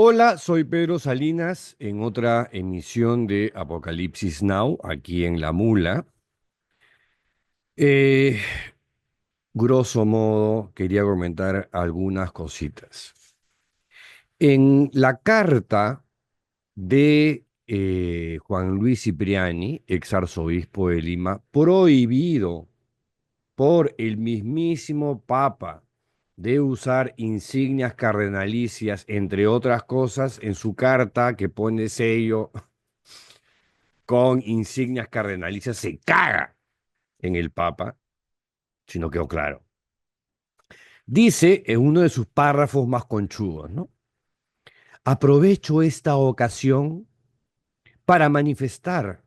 Hola, soy Pedro Salinas en otra emisión de Apocalipsis Now, aquí en La Mula. Eh, Grosso modo, quería comentar algunas cositas. En la carta de Juan Luis Cipriani, ex arzobispo de Lima, prohibido por el mismísimo Papa de usar insignias cardenalicias, entre otras cosas, en su carta que pone sello con insignias cardenalicias, se caga en el Papa, si no quedó claro. Dice en uno de sus párrafos más conchudos, ¿no? Aprovecho esta ocasión para manifestar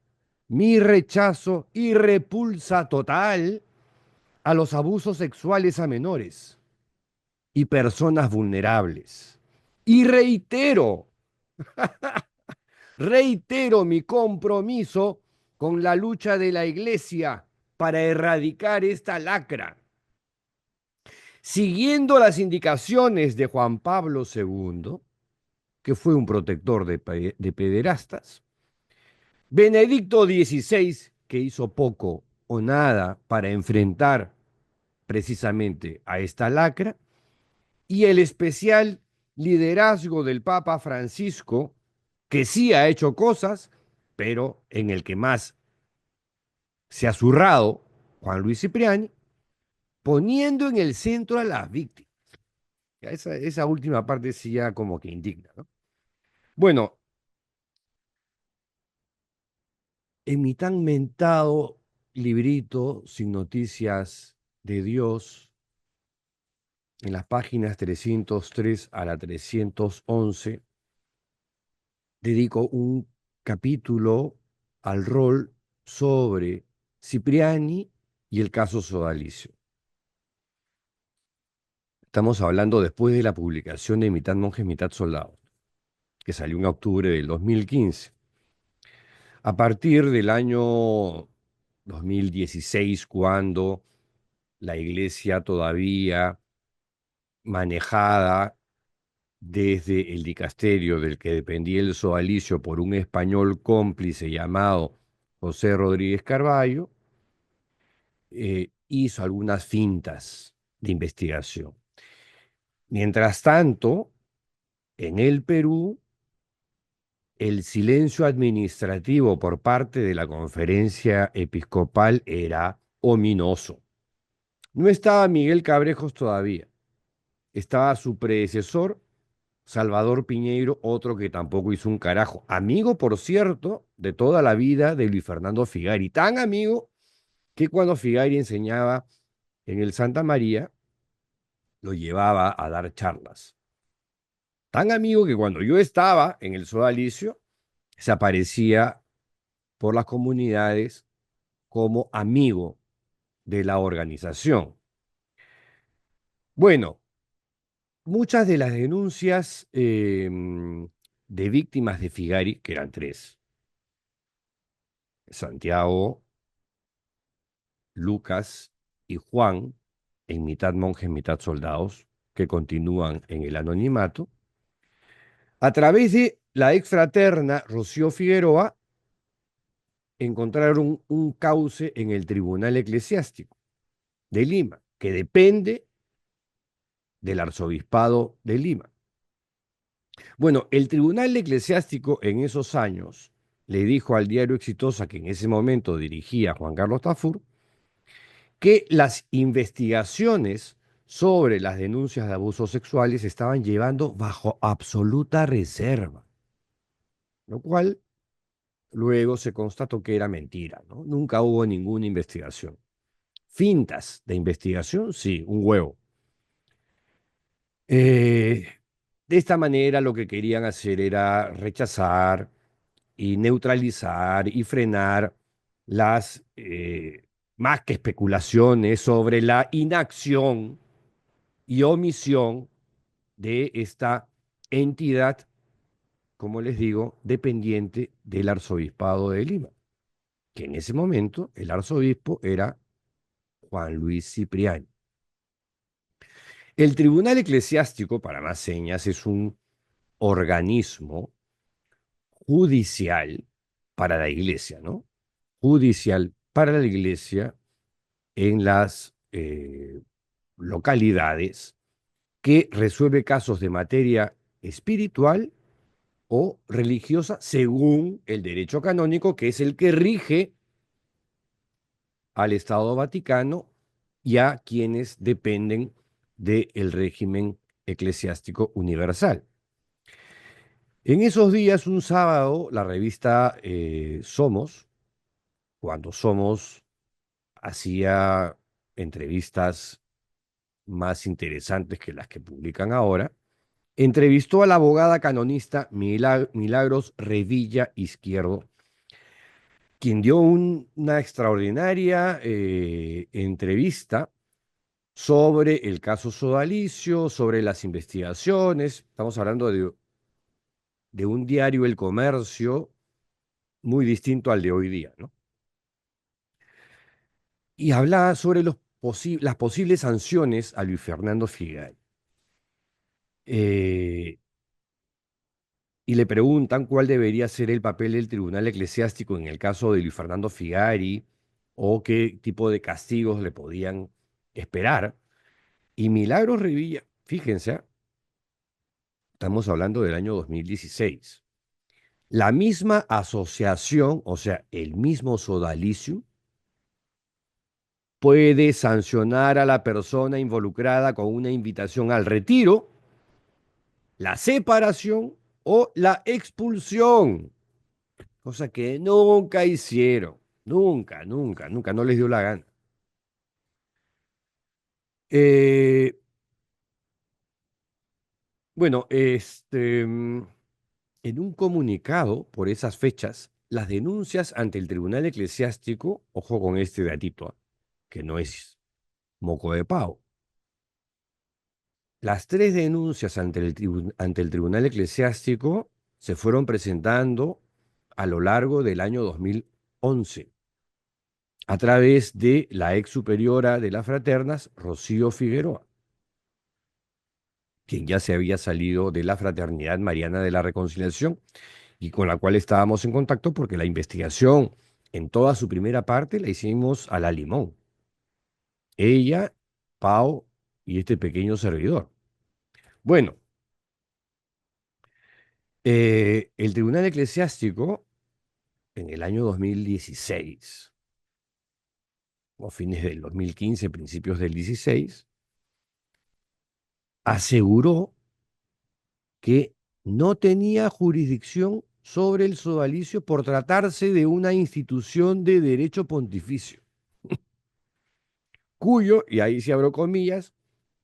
mi rechazo y repulsa total a los abusos sexuales a menores y personas vulnerables. Y reitero mi compromiso con la lucha de la Iglesia para erradicar esta lacra. Siguiendo las indicaciones de Juan Pablo II, que fue un protector de pederastas, Benedicto XVI, que hizo poco o nada para enfrentar precisamente a esta lacra, y el especial liderazgo del Papa Francisco, que sí ha hecho cosas, pero en el que más se ha zurrado Juan Luis Cipriani, poniendo en el centro a las víctimas. Esa última parte sí ya como que indigna, ¿no? Bueno, en mi tan mentado librito sin noticias de Dios, en las páginas 303 a la 311, dedico un capítulo al rol sobre Cipriani y el caso Sodalicio. Estamos hablando después de la publicación de Mitad Monjes, Mitad Soldados, que salió en octubre del 2015. A partir del año 2016, cuando la iglesia todavía manejada desde el dicasterio del que dependía el sodalicio por un español cómplice llamado José Rodríguez Carballo, hizo algunas fintas de investigación. Mientras tanto, en el Perú, el silencio administrativo por parte de la conferencia episcopal era ominoso. No estaba Miguel Cabrejos todavía, estaba su predecesor, Salvador Piñeiro, otro que tampoco hizo un carajo. Amigo, por cierto, de toda la vida de Luis Fernando Figari. Tan amigo que cuando Figari enseñaba en el Santa María, lo llevaba a dar charlas. Tan amigo que cuando yo estaba en el Sodalicio, se aparecía por las comunidades como amigo de la organización. Bueno, muchas de las denuncias de víctimas de Figari, que eran tres, Santiago, Lucas y Juan, en mitad monjes, mitad soldados, que continúan en el anonimato, a través de la exfraterna Rocío Figueroa, encontraron un cauce en el Tribunal Eclesiástico de Lima, que depende del Arzobispado de Lima. Bueno, el Tribunal Eclesiástico en esos años le dijo al diario Exitosa, que en ese momento dirigía Juan Carlos Tafur, que las investigaciones sobre las denuncias de abusos sexuales se estaban llevando bajo absoluta reserva, lo cual luego se constató que era mentira, ¿no? Nunca hubo ninguna investigación. Fintas de investigación, sí, un huevo. Eh, de esta manera lo que querían hacer era rechazar y neutralizar y frenar las más que especulaciones sobre la inacción y omisión de esta entidad, como les digo, dependiente del arzobispado de Lima, que en ese momento el arzobispo era Juan Luis Cipriani. El Tribunal Eclesiástico, para más señas, es un organismo judicial para la iglesia, ¿no? Judicial para la iglesia en las localidades que resuelve casos de materia espiritual o religiosa según el derecho canónico, que es el que rige al Estado Vaticano y a quienes dependen del régimen eclesiástico universal. En esos días, un sábado, la revista Somos, cuando Somos hacía entrevistas más interesantes que las que publican ahora, entrevistó a la abogada canonista Milagros Revilla Izquierdo, quien dio una extraordinaria entrevista sobre el caso sodalicio, sobre las investigaciones. Estamos hablando de un diario, El Comercio, muy distinto al de hoy día, ¿no? Y hablaba sobre las posibles sanciones a Luis Fernando Figari. Eh, y le preguntan cuál debería ser el papel del tribunal eclesiástico en el caso de Luis Fernando Figari o qué tipo de castigos le podían esperar. Y Milagros Revilla, fíjense, estamos hablando del año 2016. La misma asociación, o sea, el mismo sodalicio, puede sancionar a la persona involucrada con una invitación al retiro, la separación o la expulsión, cosa que nunca hicieron, nunca, nunca, nunca, no les dio la gana. Eh, bueno, en un comunicado por esas fechas, las denuncias ante el Tribunal Eclesiástico, ojo con este datito, que no es moco de pavo. Las tres denuncias ante el Tribunal Eclesiástico se fueron presentando a lo largo del año 2011 a través de la ex superiora de las fraternas, Rocío Figueroa, quien ya se había salido de la Fraternidad Mariana de la Reconciliación y con la cual estábamos en contacto porque la investigación en toda su primera parte la hicimos a la limón. Ella, Pau y este pequeño servidor. Bueno, el Tribunal Eclesiástico en el año 2016, o fines del 2015, principios del 16, aseguró que no tenía jurisdicción sobre el sodalicio por tratarse de una institución de derecho pontificio, cuyo, y ahí se abro comillas,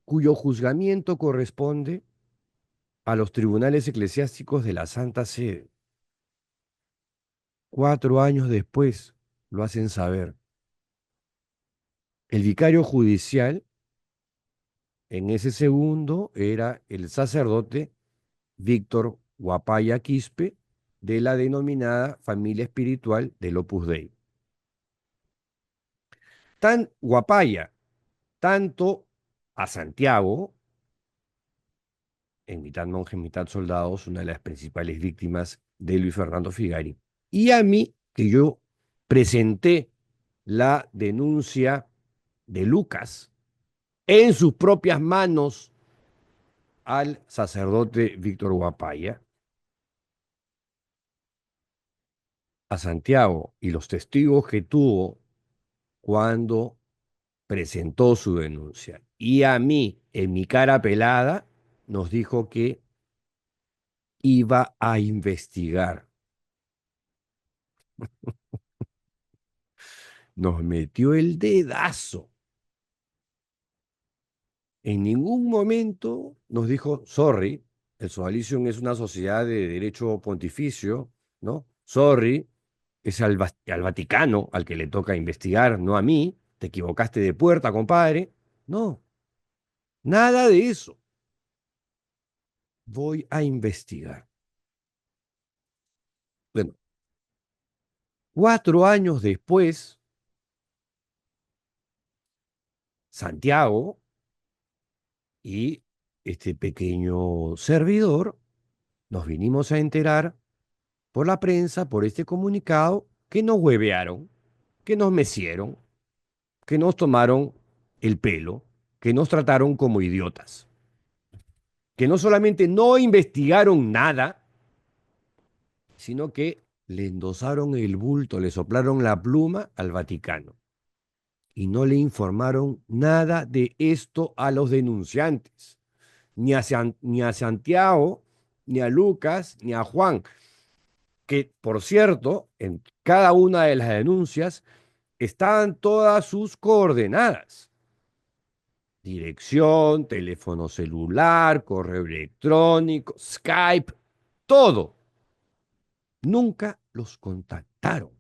cuyo juzgamiento corresponde a los tribunales eclesiásticos de la Santa Sede. 4 años después lo hacen saber. El vicario judicial en ese segundo era el sacerdote Víctor Guapaya Quispe, de la denominada familia espiritual del Opus Dei. Tan Guapaya, tanto a Santiago, en mitad monjes, mitad soldados, una de las principales víctimas de Luis Fernando Figari, y a mí, que yo presenté la denuncia de Lucas en sus propias manos al sacerdote Víctor Guapaya, a Santiago y los testigos que tuvo cuando presentó su denuncia. Y a mí, en mi cara pelada, nos dijo que iba a investigar. Nos metió el dedazo. En ningún momento nos dijo, sorry, el Sodalicium es una sociedad de derecho pontificio, ¿no? Sorry, es al Vaticano al que le toca investigar, no a mí. Te equivocaste de puerta, compadre. No, nada de eso. Voy a investigar. Bueno, 4 años después, Santiago y este pequeño servidor Nos vinimos a enterar por la prensa, por este comunicado, que nos huevearon, que nos mecieron, que nos tomaron el pelo, que nos trataron como idiotas, que no solamente no investigaron nada, sino que le endosaron el bulto, le soplaron la pluma al Vaticano y no le informaron nada de esto a los denunciantes, ni a Santiago, ni a Lucas, ni a Juan, que por cierto, en cada una de las denuncias estaban todas sus coordenadas: dirección, teléfono celular, correo electrónico, Skype, todo. Nunca los contactaron.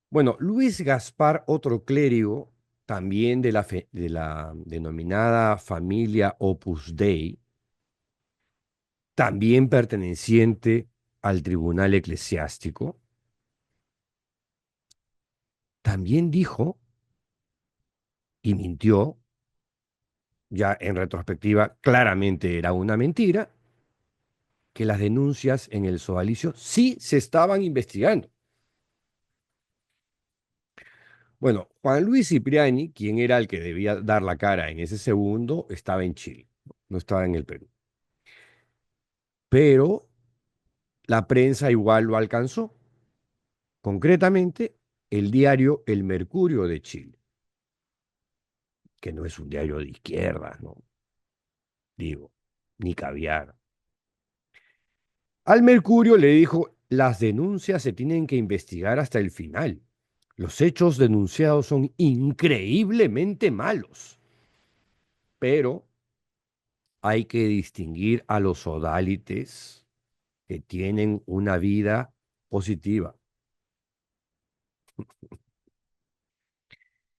Bueno, Luis Gaspar, otro clérigo, también de la denominada familia Opus Dei, también perteneciente al tribunal eclesiástico, también dijo y mintió, ya en retrospectiva claramente era una mentira, que las denuncias en el sodalicio sí se estaban investigando. Bueno, Juan Luis Cipriani, quien era el que debía dar la cara en ese segundo, estaba en Chile, no estaba en el Perú. Pero la prensa igual lo alcanzó, concretamente el diario El Mercurio de Chile, que no es un diario de izquierda, no digo, ni caviar. Al Mercurio le dijo: las denuncias se tienen que investigar hasta el final. Los hechos denunciados son increíblemente malos, pero hay que distinguir a los sodalites que tienen una vida positiva.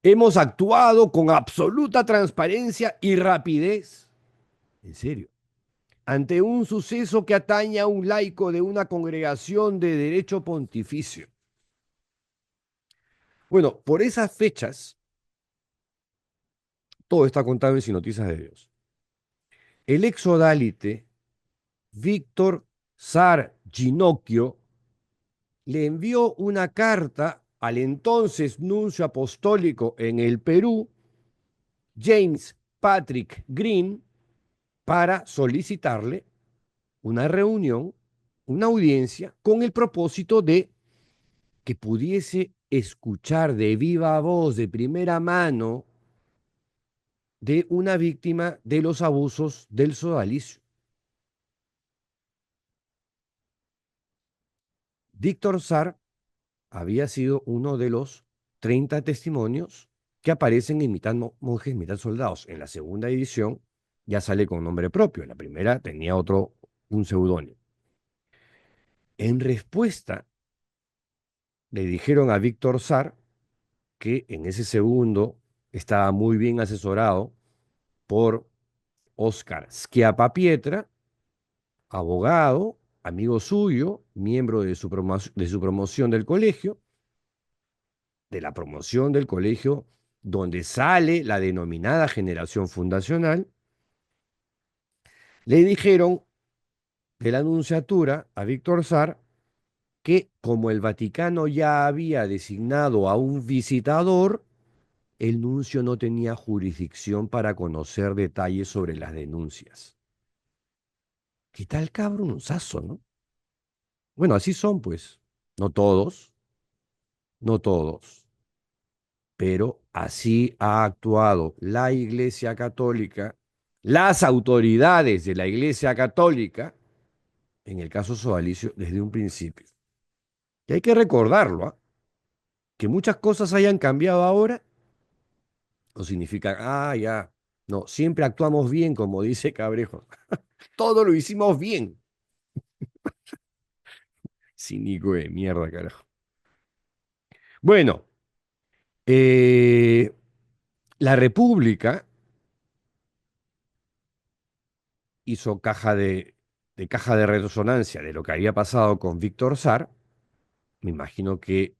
Hemos actuado con absoluta transparencia y rapidez, en serio, ante un suceso que atañe a un laico de una congregación de derecho pontificio. Bueno, por esas fechas, todo está contado en Sin Noticias de Dios. El exodálite Víctor Sar Ginocchio le envió una carta al entonces nuncio apostólico en el Perú, James Patrick Green, para solicitarle una reunión, una audiencia, con el propósito de que pudiese escuchar de viva voz, de primera mano, de una víctima de los abusos del sodalicio. Víctor Sar había sido uno de los 30 testimonios que aparecen imitando monjes, imitan soldados. En la segunda edición ya sale con nombre propio. En la primera tenía un seudónimo. En respuesta, le dijeron a Víctor Sar que en ese segundo estaba muy bien asesorado por Oscar Schiappa-Pietra, abogado, amigo suyo, miembro de su promoción del colegio, de la promoción del colegio donde sale la denominada generación fundacional. Le dijeron de la nunciatura a Víctor Sar que como el Vaticano ya había designado a un visitador, el nuncio no tenía jurisdicción para conocer detalles sobre las denuncias. ¿Qué tal cabronzazo, no? Bueno, así son, pues. No todos, no todos, pero así ha actuado la Iglesia Católica, las autoridades de la Iglesia Católica, en el caso sodalicio, desde un principio. Y hay que recordarlo, ¿ah? Que muchas cosas hayan cambiado ahora, no significa, ya, no, siempre actuamos bien, como dice Cabrejo. Todo lo hicimos bien. Cínico de mierda, carajo. Bueno, eh, la República hizo caja de resonancia de lo que había pasado con Víctor Sar. Me imagino que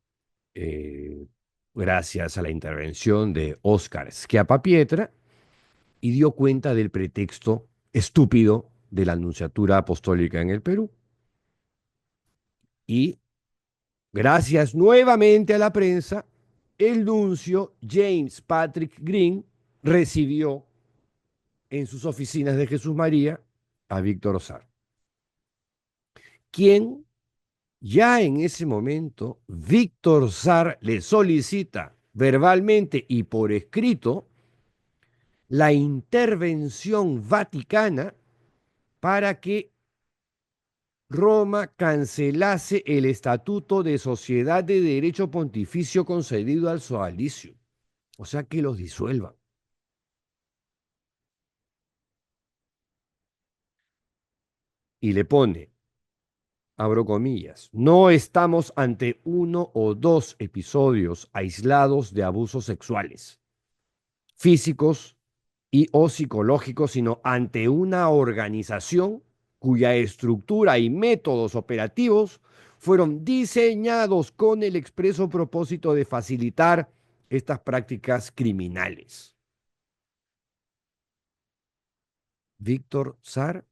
gracias a la intervención de Óscar Schiappa-Pietra, y dio cuenta del pretexto estúpido de la Nunciatura Apostólica en el Perú. Y gracias nuevamente a la prensa, el nuncio James Patrick Green recibió en sus oficinas de Jesús María a Víctor Sar, quien ya en ese momento Víctor Sar le solicita verbalmente y por escrito la intervención vaticana para que Roma cancelase el estatuto de sociedad de derecho pontificio concedido al sodalicio, o sea, que los disuelvan. Y le pone, abro comillas, no estamos ante uno o dos episodios aislados de abusos sexuales, físicos y o psicológicos, sino ante una organización cuya estructura y métodos operativos fueron diseñados con el expreso propósito de facilitar estas prácticas criminales. Víctor Sar,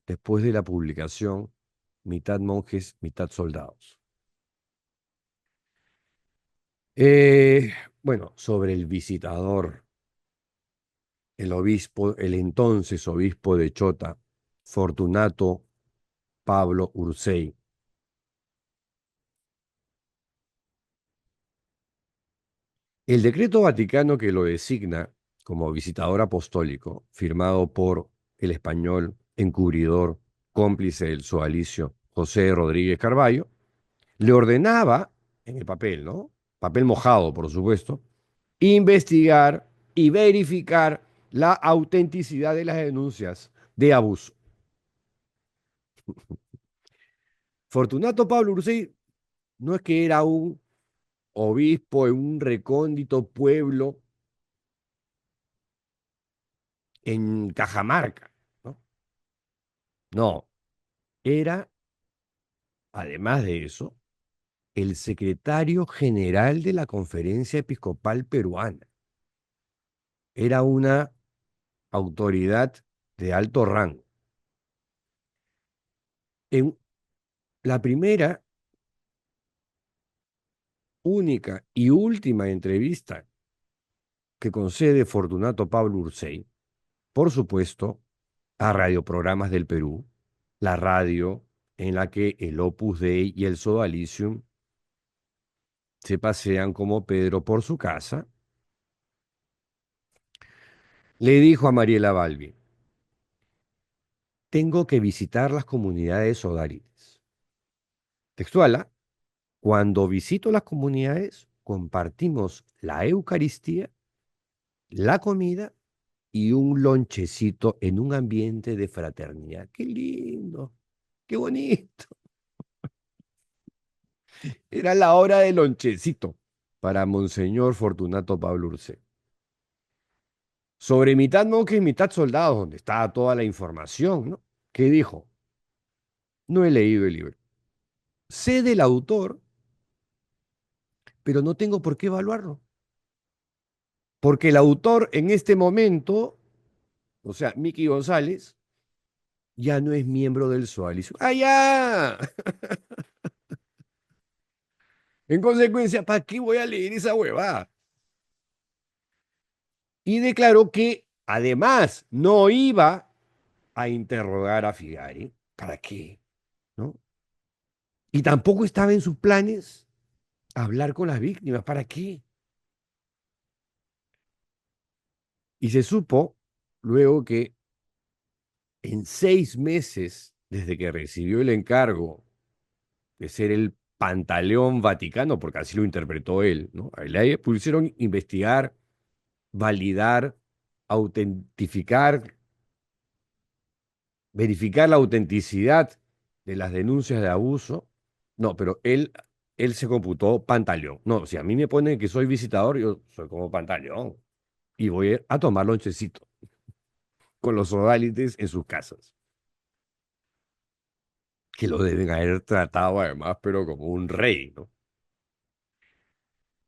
después de la publicación, mitad monjes, mitad soldados. Eh, bueno, sobre el visitador, el obispo, el entonces obispo de Chota, Fortunato Pablo Ursay. El decreto vaticano que lo designa como visitador apostólico, firmado por el español encubridor, cómplice del sodalicio José Rodríguez Carballo, le ordenaba, en el papel, ¿no? Papel mojado, por supuesto, investigar y verificar la autenticidad de las denuncias de abuso. Fortunato Pablo Ursay no es que era un obispo en un recóndito pueblo en Cajamarca, ¿no? No, era, además de eso, el secretario general de la Conferencia Episcopal Peruana. Era una autoridad de alto rango. En la primera, única y última entrevista que concede Fortunato Pablo Ursay, por supuesto, a radioprogramas del Perú, la radio en la que el Opus Dei y el Sodalicium se pasean como Pedro por su casa, le dijo a Mariela Balbi, tengo que visitar las comunidades sodalites. Textual, ¿ah? Cuando visito las comunidades, compartimos la Eucaristía, la comida y un lonchecito en un ambiente de fraternidad. ¡Qué lindo! ¡Qué bonito! Era la hora del lonchecito para Monseñor Fortunato Pablo Ursay. Sobre mitad monjes y mitad soldados, donde estaba toda la información, ¿no? ¿Qué dijo? No he leído el libro. Sé del autor, pero no tengo por qué evaluarlo. Porque el autor en este momento, o sea, Miki González, ya no es miembro del SOALIS. ¡Ah, ya! En consecuencia, ¿para qué voy a leer esa huevada? Y declaró que además no iba a interrogar a Figari. ¿Para qué? ¿No? Y tampoco estaba en sus planes hablar con las víctimas. ¿Para qué? Y se supo luego que en 6 meses desde que recibió el encargo de ser el Pantaleón Vaticano, porque así lo interpretó él, ¿no? A él le pusieron investigar, validar, autentificar, verificar la autenticidad de las denuncias de abuso. No, pero él se computó Pantaleón. No, si a mí me ponen que soy visitador, yo soy como Pantaleón. Y voy a tomar lonchecito con los odálites en sus casas, que lo deben haber tratado además, pero como un rey, ¿no?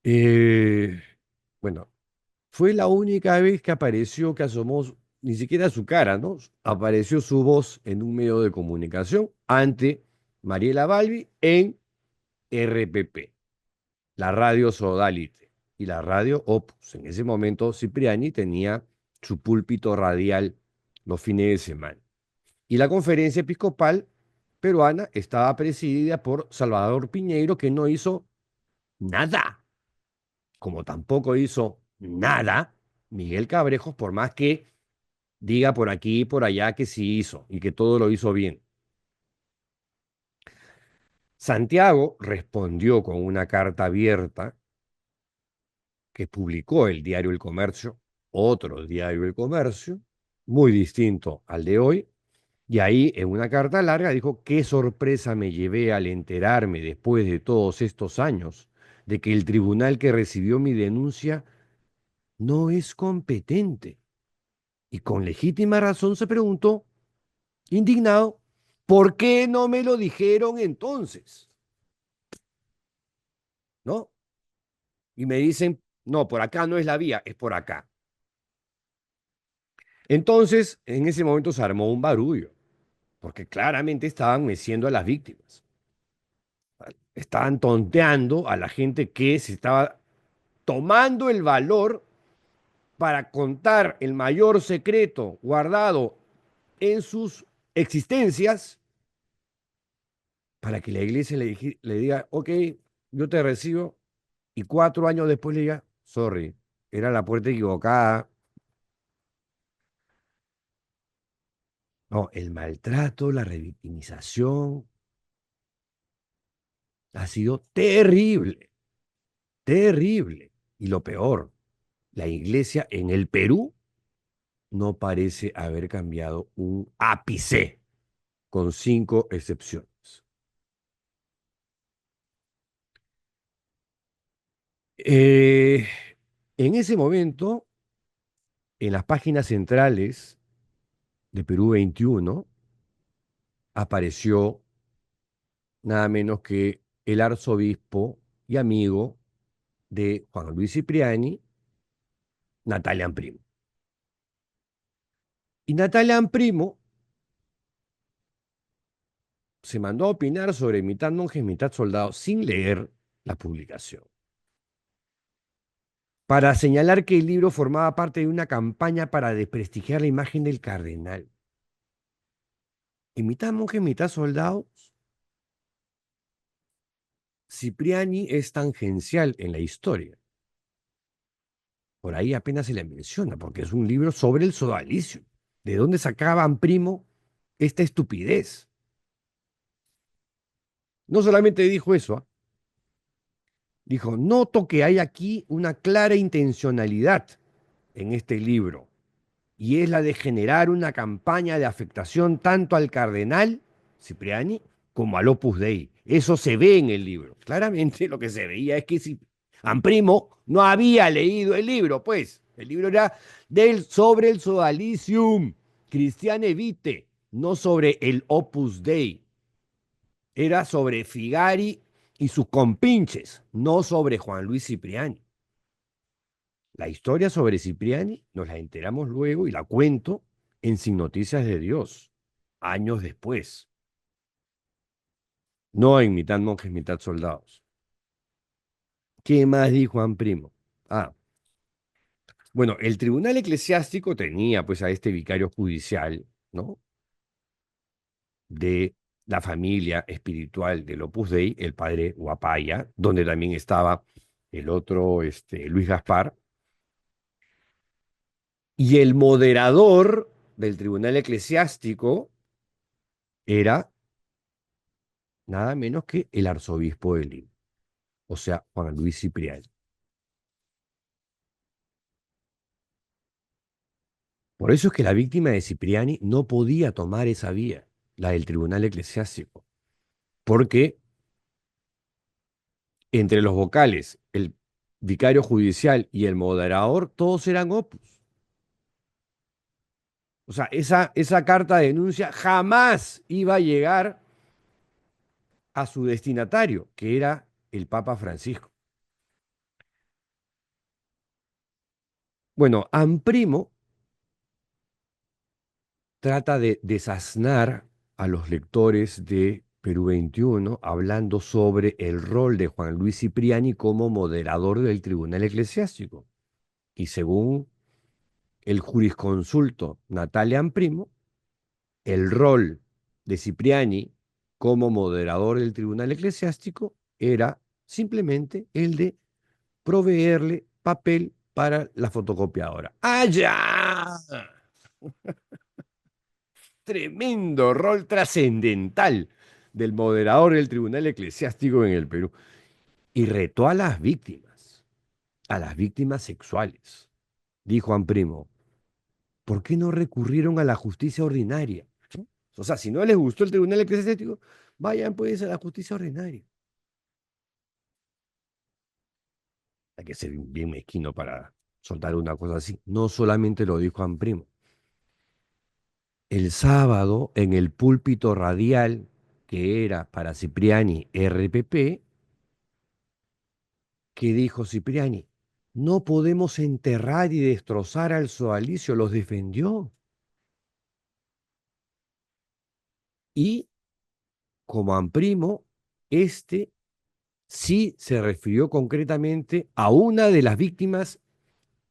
Eh, bueno, fue la única vez que apareció, que asomó ni siquiera su cara, ¿no? Apareció su voz en un medio de comunicación ante Mariela Balbi en RPP, la radio Sodalite y la radio Opus. En ese momento Cipriani tenía su púlpito radial los fines de semana. Y la conferencia episcopal peruana estaba presidida por Salvador Piñeiro, que no hizo nada, como tampoco hizo nada Miguel Cabrejos, por más que diga por aquí y por allá que sí hizo y que todo lo hizo bien. Santiago respondió con una carta abierta que publicó el diario El Comercio, otro diario El Comercio, muy distinto al de hoy, y ahí en una carta larga dijo: qué sorpresa me llevé al enterarme después de todos estos años de que el tribunal que recibió mi denuncia no es competente. Y con legítima razón se preguntó, indignado, ¿por qué no me lo dijeron entonces? ¿No? Y me dicen, no, por acá no es la vía, es por acá. Entonces, en ese momento se armó un barullo, porque claramente estaban meciendo a las víctimas. Estaban tonteando a la gente que se estaba tomando el valor para contar el mayor secreto guardado en sus existencias, para que la iglesia le diga, ok, yo te recibo, y 4 años después le diga, sorry, era la puerta equivocada. No, el maltrato, la revictimización ha sido terrible, terrible. Y lo peor, la iglesia en el Perú no parece haber cambiado un ápice, con 5 excepciones. Eh, en ese momento, en las páginas centrales de Perú 21, apareció nada menos que el arzobispo y amigo de Juan Luis Cipriani, Natalia Primo. Y Natalia Primo se mandó a opinar sobre mitad monjes, mitad soldados sin leer la publicación, para señalar que el libro formaba parte de una campaña para desprestigiar la imagen del cardenal. Y mitad monjes, mitad soldados, Cipriani es tangencial en la historia. Por ahí apenas se le menciona, porque es un libro sobre el sodalicio. ¿De dónde sacaban Primo esta estupidez? No solamente dijo eso, ¿ah? Dijo, noto que hay aquí una clara intencionalidad en este libro, y es la de generar una campaña de afectación tanto al cardenal Cipriani como al Opus Dei. Eso se ve en el libro. Claramente lo que se veía es que si Amprimo no había leído el libro, pues el libro era sobre el Sodalicium, Christiane Vitae, no sobre el Opus Dei. Era sobre Figari y sus compinches, no sobre Juan Luis Cipriani. La historia sobre Cipriani nos la enteramos luego y la cuento en Sin Noticias de Dios, años después, no en Mitad Monjes, Mitad Soldados. ¿Qué más dijo Juan Primo? Ah, bueno, el tribunal eclesiástico tenía pues a este vicario judicial, ¿no? De la familia espiritual del Opus Dei, el padre Guapaya, donde también estaba el otro, Luis Gaspar, y el moderador del tribunal eclesiástico era nada menos que el arzobispo de Lima, o sea, Juan Luis Cipriani. Por eso es que la víctima de Cipriani no podía tomar esa vía, la del tribunal eclesiástico, porque entre los vocales, el vicario judicial y el moderador, todos eran opus. O sea, esa carta de denuncia jamás iba a llegar a su destinatario, que era el Papa Francisco. Bueno, Amprimo trata de desasnar a los lectores de Perú 21 hablando sobre el rol de Juan Luis Cipriani como moderador del Tribunal Eclesiástico. Y según el jurisconsulto Natalia Primo, el rol de Cipriani como moderador del Tribunal Eclesiástico era simplemente el de proveerle papel para la fotocopiadora. ¡Allá! Tremendo rol trascendental del moderador del Tribunal Eclesiástico en el Perú. Y retó a las víctimas sexuales. Dijo Primo, ¿por qué no recurrieron a la justicia ordinaria? ¿No? O sea, si no les gustó el Tribunal Eclesiástico, vayan pues a la justicia ordinaria. Hay que ser bien mezquino para soltar una cosa así. No solamente lo dijo Primo. El sábado, en el púlpito radial que era para Cipriani RPP, ¿qué dijo Cipriani? No podemos enterrar y destrozar al sodalicio, los defendió. Y como Amprimo, este sí se refirió concretamente a una de las víctimas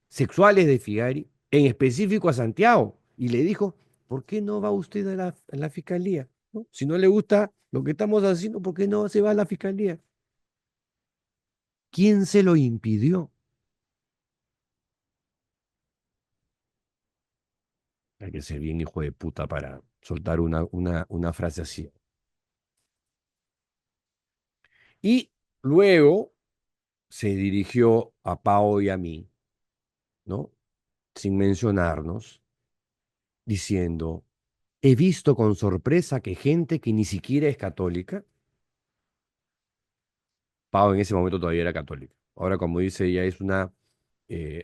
sexuales de Figari, en específico a Santiago, y le dijo, ¿por qué no va usted a la fiscalía? ¿No? Si no le gusta lo que estamos haciendo, ¿por qué no se va a la fiscalía? ¿Quién se lo impidió? Hay que ser bien hijo de puta para soltar una frase así. Y luego se dirigió a Pao y a mí, ¿no? Sin mencionarnos, diciendo, he visto con sorpresa que gente que ni siquiera es católica, Pao en ese momento todavía era católica. Ahora, como dice ella, es una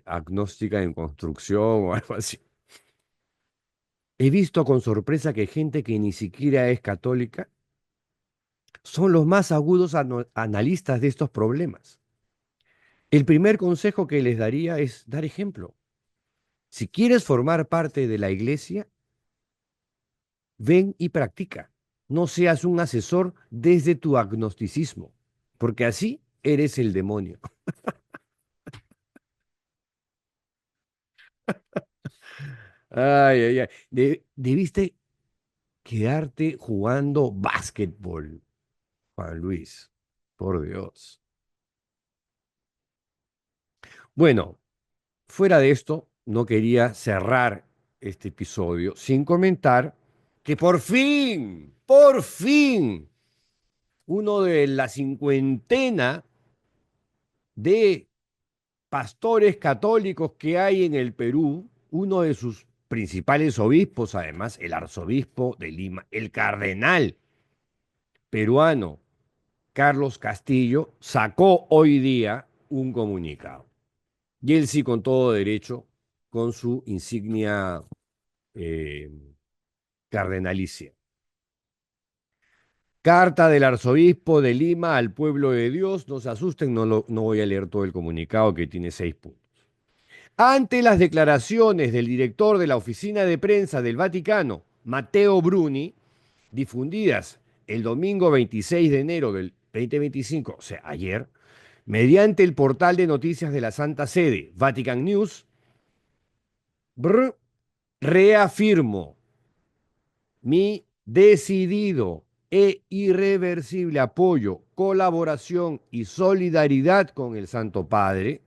agnóstica en construcción o algo así. He visto con sorpresa que gente que ni siquiera es católica son los más agudos analistas de estos problemas. El primer consejo que les daría es dar ejemplo. Si quieres formar parte de la iglesia, ven y practica. No seas un asesor desde tu agnosticismo, porque así eres el demonio. Ay, ay, ay. Debiste quedarte jugando básquetbol, Juan Luis. Por Dios. Bueno, fuera de esto, no quería cerrar este episodio sin comentar que por fin, uno de la cincuentena de pastores católicos que hay en el Perú, uno de sus principales obispos, además, el arzobispo de Lima, el cardenal peruano Carlos Castillo, sacó hoy día un comunicado. Y él sí, con todo derecho, con su insignia eh, cardenalicia. Carta del arzobispo de Lima al pueblo de Dios. No se asusten, no voy a leer todo el comunicado que tiene 6 puntos. Ante las declaraciones del director de la oficina de prensa del Vaticano, Matteo Bruni, difundidas el domingo 26 de enero del 2025, o sea, ayer, mediante el portal de noticias de la Santa Sede, Vatican News, reafirmo mi decidido e irreversible apoyo, colaboración y solidaridad con el Santo Padre,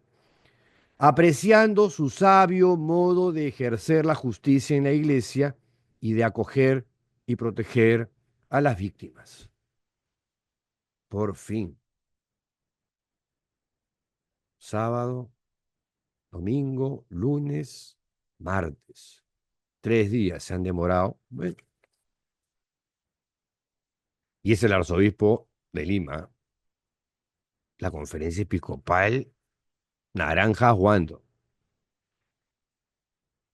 apreciando su sabio modo de ejercer la justicia en la Iglesia y de acoger y proteger a las víctimas. Por fin, sábado, domingo, lunes, martes. 3 días se han demorado. Bueno, y es el arzobispo de Lima, la conferencia episcopal Naranja Juando.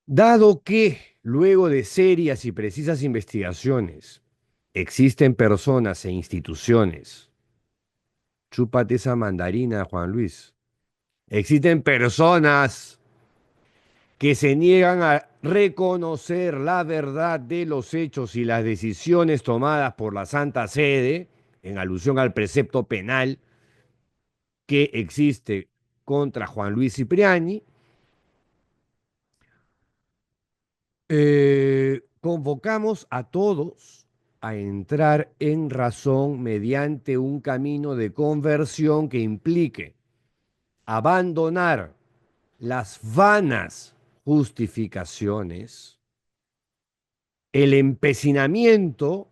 Dado que, luego de serias y precisas investigaciones, existen personas e instituciones, chúpate esa mandarina, Juan Luis, existen personas que se niegan a reconocer la verdad de los hechos y las decisiones tomadas por la Santa Sede, en alusión al precepto penal que existe contra Juan Luis Cipriani, convocamos a todos a entrar en razón mediante un camino de conversión que implique abandonar las vanas justificaciones, el empecinamiento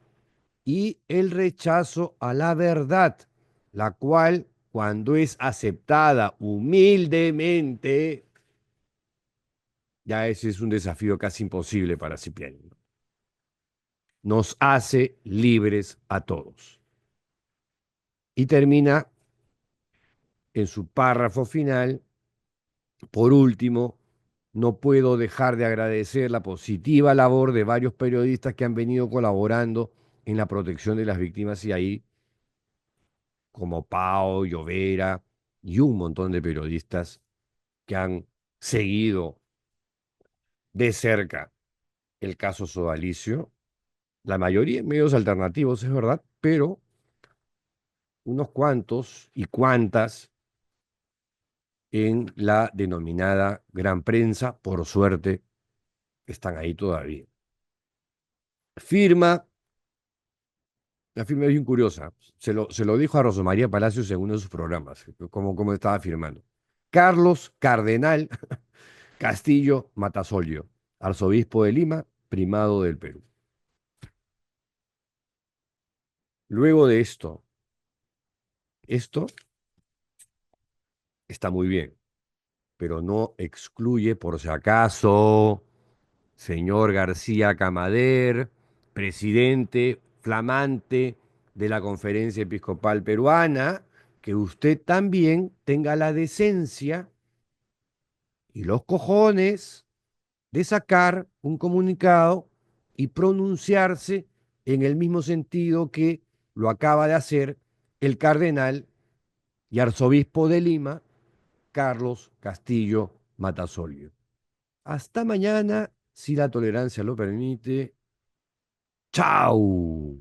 y el rechazo a la verdad, la cual, cuando es aceptada humildemente, ya ese es un desafío casi imposible para Cipriani, ¿no? Nos hace libres a todos. Y termina en su párrafo final: por último, no puedo dejar de agradecer la positiva labor de varios periodistas que han venido colaborando en la protección de las víctimas, y ahí, como Pau, Llovera y un montón de periodistas que han seguido de cerca el caso Sodalicio, la mayoría en medios alternativos, es verdad, pero unos cuantos y cuantas en la denominada gran prensa, por suerte, están ahí todavía. Firma, la firma es bien curiosa, se lo dijo a Rosa María Palacios en uno de sus programas, cómo estaba firmando. Carlos Cardenal Castillo Matasolio, arzobispo de Lima, primado del Perú. Luego de esto está muy bien, pero no excluye, por si acaso, señor García Camader, presidente flamante de la Conferencia Episcopal Peruana, que usted también tenga la decencia y los cojones de sacar un comunicado y pronunciarse en el mismo sentido que lo acaba de hacer el cardenal y arzobispo de Lima, Carlos Castillo Matasolio. Hasta mañana, si la tolerancia lo permite. ¡Chao!